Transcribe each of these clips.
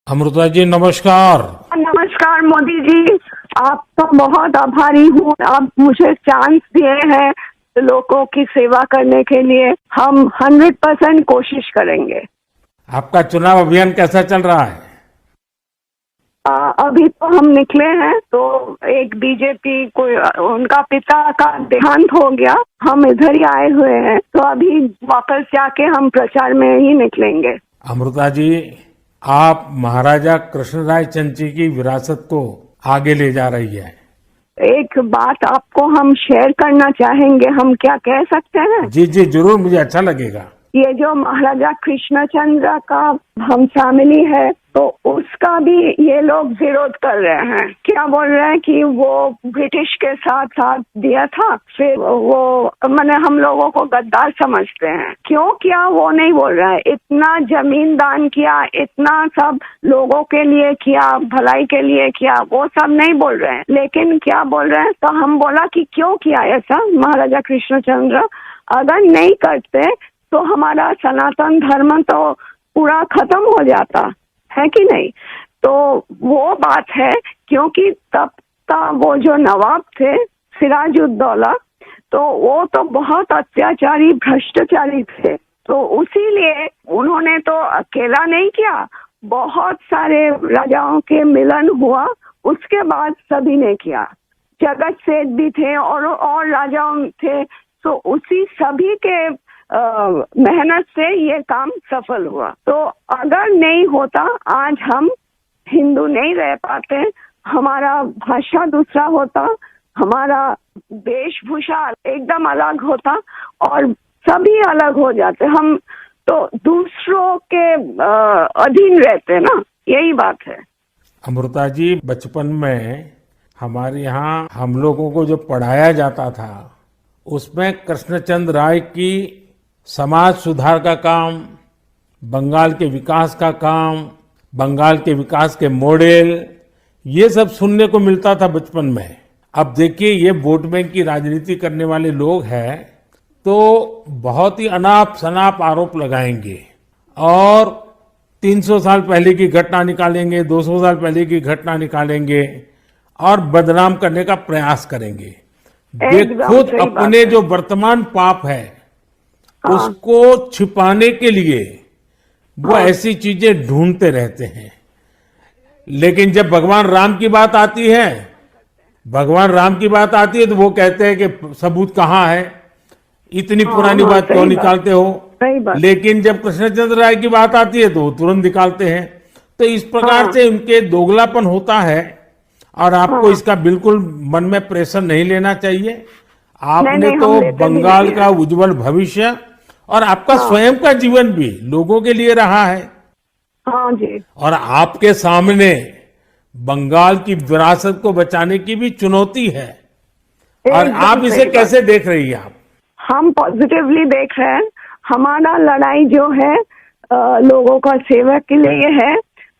अमृता जी नमस्कार। नमस्कार मोदी जी, आपका बहुत आभारी हूँ। आप मुझे चांस दिए हैं लोगों की सेवा करने के लिए। हम 100% कोशिश करेंगे। आपका चुनाव अभियान कैसा चल रहा है? अभी तो हम निकले हैं, तो एक बीजेपी को उनका पिता का देहांत हो गया, हम इधर ही आए हुए हैं, तो अभी वापस जाके हम प्रचार में ही निकलेंगे। अमृता जी, आप महाराजा कृष्णराय चंद जी की विरासत को आगे ले जा रही है। एक बात आपको हम शेयर करना चाहेंगे, हम क्या कह सकते हैं? जी जी जरूर, मुझे अच्छा लगेगा। ये जो महाराजा कृष्णचंद्र का हम फैमिली है, तो उसका भी ये लोग विरोध कर रहे हैं। क्या बोल रहे हैं कि वो ब्रिटिश के साथ साथ दिया था, फिर वो मैंने हम लोगों को गद्दार समझते हैं। क्यों किया वो नहीं बोल रहे हैं। इतना जमीन दान किया, इतना सब लोगों के लिए किया, भलाई के लिए किया, वो सब नहीं बोल रहे हैं। लेकिन क्या बोल रहे हैं, तो हम बोला कि क्यों किया ऐसा महाराजा कृष्णचंद्र, अगर नहीं करते तो हमारा सनातन धर्म तो पूरा खत्म हो जाता है कि नहीं। तो वो बात है, क्योंकि तब का वो जो नवाब थे सिराजुद्दौला, तो वो तो बहुत अत्याचारी भ्रष्टाचारी थे। तो उसीलिए उन्होंने तो अकेला नहीं किया, बहुत सारे राजाओं के मिलन हुआ, उसके बाद सभी ने किया। जगत सेठ भी थे और राजाओं थे, तो उसी सभी के मेहनत से ये काम सफल हुआ। तो अगर नहीं होता आज हम हिंदू नहीं रह पाते, हमारा भाषा दूसरा होता, हमारा वेशभूषा एकदम अलग होता और सभी अलग हो जाते। हम तो दूसरों के अधीन रहते ना, यही बात है। अमृता जी, बचपन में हमारे यहाँ हम लोगों को जो पढ़ाया जाता था, उसमें कृष्णचंद्र राय की समाज सुधार का काम, बंगाल के विकास का काम, बंगाल के विकास के मॉडल, ये सब सुनने को मिलता था बचपन में। अब देखिए, ये वोट बैंक की राजनीति करने वाले लोग हैं, तो बहुत ही अनाप शनाप आरोप लगाएंगे और 300 साल पहले की घटना निकालेंगे, 200 साल पहले की घटना निकालेंगे और बदनाम करने का प्रयास करेंगे। वे खुद अपने जो वर्तमान पाप है, हाँ, उसको छिपाने के लिए वो ऐसी चीजें ढूंढते रहते हैं। लेकिन जब भगवान राम की बात आती है, तो वो कहते हैं कि सबूत कहाँ है, इतनी पुरानी बात क्यों निकालते हो। लेकिन जब कृष्णचंद्र राय की बात आती है तो वो तुरंत निकालते हैं। तो इस प्रकार से उनके दोगलापन होता है और आपको इसका बिल्कुल मन में प्रेशर नहीं लेना चाहिए। आपने तो बंगाल का उज्जवल भविष्य और आपका स्वयं का जीवन भी लोगों के लिए रहा है। हाँ जी। और आपके सामने बंगाल की विरासत को बचाने की भी चुनौती है, और आप इसे कैसे देख रही हैं? आप? हम पॉजिटिवली देख रहे हैं। हमारा लड़ाई जो है लोगों का सेवा के लिए है,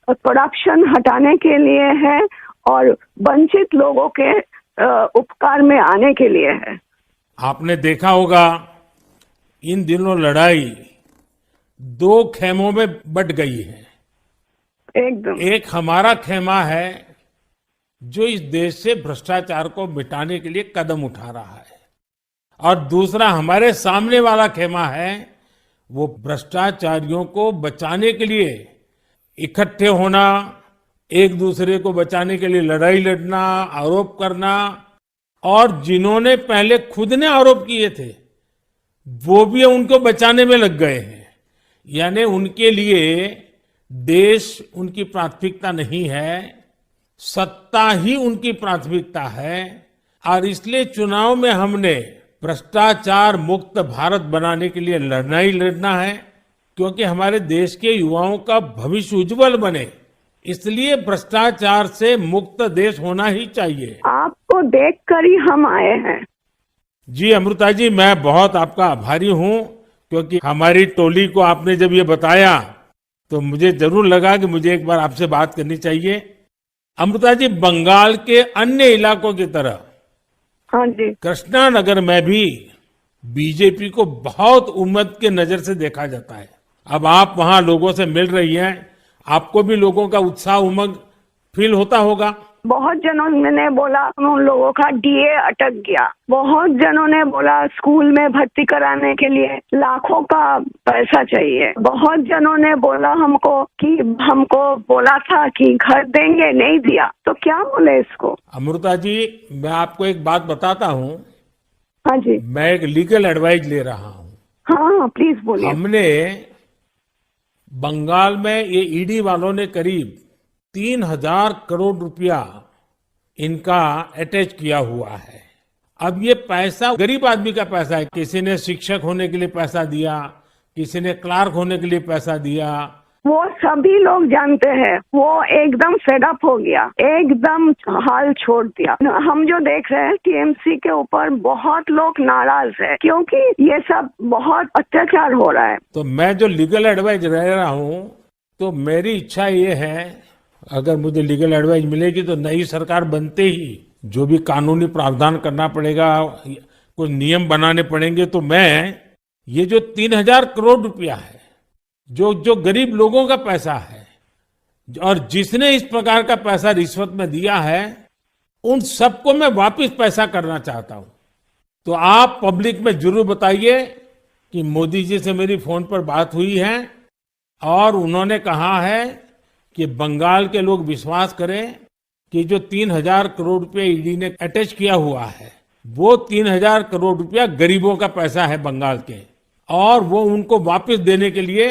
करप्शन हटाने के लिए है और वंचित लोगों के उपकार में आने के लिए है। आपने देखा होगा, इन दिनों लड़ाई दो खेमों में बट गई है। एकदम। एक हमारा खेमा है जो इस देश से भ्रष्टाचार को मिटाने के लिए कदम उठा रहा है, और दूसरा हमारे सामने वाला खेमा है, वो भ्रष्टाचारियों को बचाने के लिए इकट्ठे होना, एक दूसरे को बचाने के लिए लड़ाई लड़ना, आरोप करना, और जिन्होंने पहले खुद ने आरोप किए थे वो भी उनको बचाने में लग गए हैं। यानी उनके लिए देश उनकी प्राथमिकता नहीं है, सत्ता ही उनकी प्राथमिकता है। और इसलिए चुनाव में हमने भ्रष्टाचार मुक्त भारत बनाने के लिए लड़ना है, क्योंकि हमारे देश के युवाओं का भविष्य उज्जवल बने, इसलिए भ्रष्टाचार से मुक्त देश होना ही चाहिए। आपको देखकर ही हम आए हैं। जी अमृता जी, मैं बहुत आपका आभारी हूँ, क्योंकि हमारी टोली को आपने जब ये बताया तो मुझे जरूर लगा कि मुझे एक बार आपसे बात करनी चाहिए। अमृता जी, बंगाल के अन्य इलाकों की तरह हाँ जी, कृष्णानगर में भी बीजेपी को बहुत उम्मीद के नजर से देखा जाता है। अब आप वहां लोगों से मिल रही हैं, आपको भी लोगों का उत्साह उमंग फील होता होगा। बहुत जनों ने बोला उन लोगों का डीए अटक गया। बहुत जनों ने बोला स्कूल में भर्ती कराने के लिए लाखों का पैसा चाहिए। बहुत जनों ने बोला हमको बोला था कि घर देंगे, नहीं दिया। तो क्या बोले इसको। अमृता जी, मैं आपको एक बात बताता हूँ। हाँ जी। मैं एक लीगल एडवाइस ले रहा हूँ। हाँ प्लीज बोलिए। हमने बंगाल में ये ईडी वालों ने करीब 3,000 करोड़ रुपया इनका अटैच किया हुआ है। अब ये पैसा गरीब आदमी का पैसा है। किसी ने शिक्षक होने के लिए पैसा दिया, किसी ने क्लार्क होने के लिए पैसा दिया। वो सभी लोग जानते हैं। वो एकदम फेडअप हो गया, एकदम हाल छोड़ दिया। हम जो देख रहे हैं टीएमसी के ऊपर बहुत लोग नाराज है क्योंकि ये सब बहुत अत्याचार हो रहा है। तो मैं जो लीगल एडवाइस ले रहा हूँ, तो मेरी इच्छा ये है, अगर मुझे लीगल एडवाइस मिलेगी तो नई सरकार बनते ही जो भी कानूनी प्रावधान करना पड़ेगा, कुछ नियम बनाने पड़ेंगे, तो मैं ये जो 3,000 करोड़ रुपया है, जो गरीब लोगों का पैसा है, और जिसने इस प्रकार का पैसा रिश्वत में दिया है, उन सबको मैं वापस पैसा करना चाहता हूं। तो आप पब्लिक में जरूर बताइए कि मोदी जी से मेरी फोन पर बात हुई है और उन्होंने कहा है कि बंगाल के लोग विश्वास करें कि जो 3,000 करोड़ रुपया ईडी ने अटैच किया हुआ है, वो 3,000 करोड़ रुपया गरीबों का पैसा है बंगाल के, और वो उनको वापस देने के लिए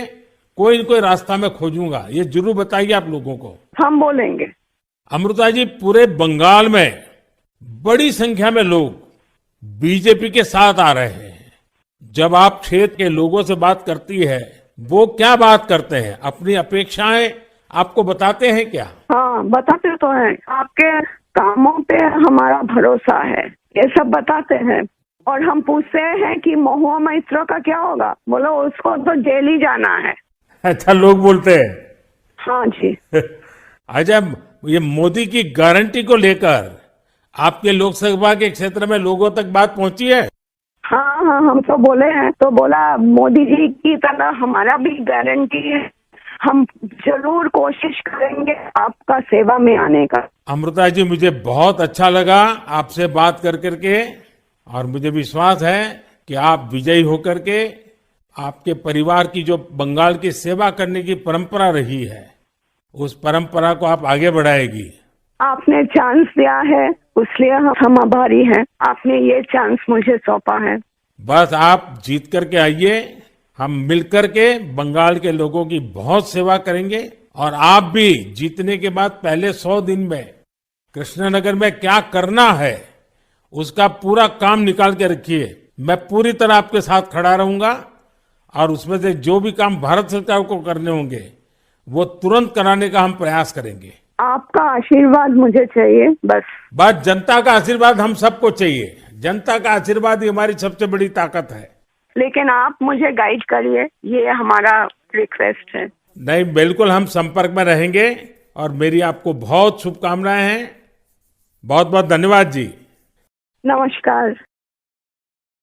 कोई न कोई रास्ता मैं खोजूंगा। ये जरूर बताइए आप लोगों को। हम बोलेंगे। अमृता जी, पूरे बंगाल में बड़ी संख्या में लोग बीजेपी के साथ आ रहे हैं। जब आप क्षेत्र के लोगों से बात करती है, वो क्या बात करते हैं? अपनी अपेक्षाएं आपको बताते हैं क्या? हाँ बताते तो हैं। आपके कामों पे हमारा भरोसा है, ये सब बताते हैं। और हम पूछते हैं कि महुआ मैत्रो का क्या होगा, बोलो उसको तो जेल ही जाना है। अच्छा, लोग बोलते हैं। हाँ जी। अच्छा, ये मोदी की गारंटी को लेकर आपके लोकसभा के क्षेत्र में लोगों तक बात पहुंची है? हाँ हाँ, हम तो बोले हैं। तो बोला मोदी जी की तरह हमारा भी गारंटी है, हम जरूर कोशिश करेंगे आपका सेवा में आने का। अमृता जी, मुझे बहुत अच्छा लगा आपसे बात कर करके, और मुझे विश्वास है कि आप विजयी होकर के आपके परिवार की जो बंगाल की सेवा करने की परंपरा रही है, उस परंपरा को आप आगे बढ़ाएगी। आपने चांस दिया है, उसलिए हम आभारी हैं। आपने ये चांस मुझे सौंपा है। बस आप जीत करके आइए, हम मिलकर के बंगाल के लोगों की बहुत सेवा करेंगे। और आप भी जीतने के बाद पहले 100 दिन में कृष्णनगर में क्या करना है, उसका पूरा काम निकाल के रखिए। मैं पूरी तरह आपके साथ खड़ा रहूंगा, और उसमें से जो भी काम भारत सरकार को करने होंगे, वो तुरंत कराने का हम प्रयास करेंगे। आपका आशीर्वाद मुझे चाहिए बस जनता का आशीर्वाद हम सबको चाहिए। जनता का आशीर्वाद ही हमारी सबसे बड़ी ताकत है। लेकिन आप मुझे गाइड करिए, ये हमारा रिक्वेस्ट है। नहीं, बिल्कुल हम संपर्क में रहेंगे, और मेरी आपको बहुत शुभकामनाएं हैं। बहुत बहुत धन्यवाद जी। नमस्कार।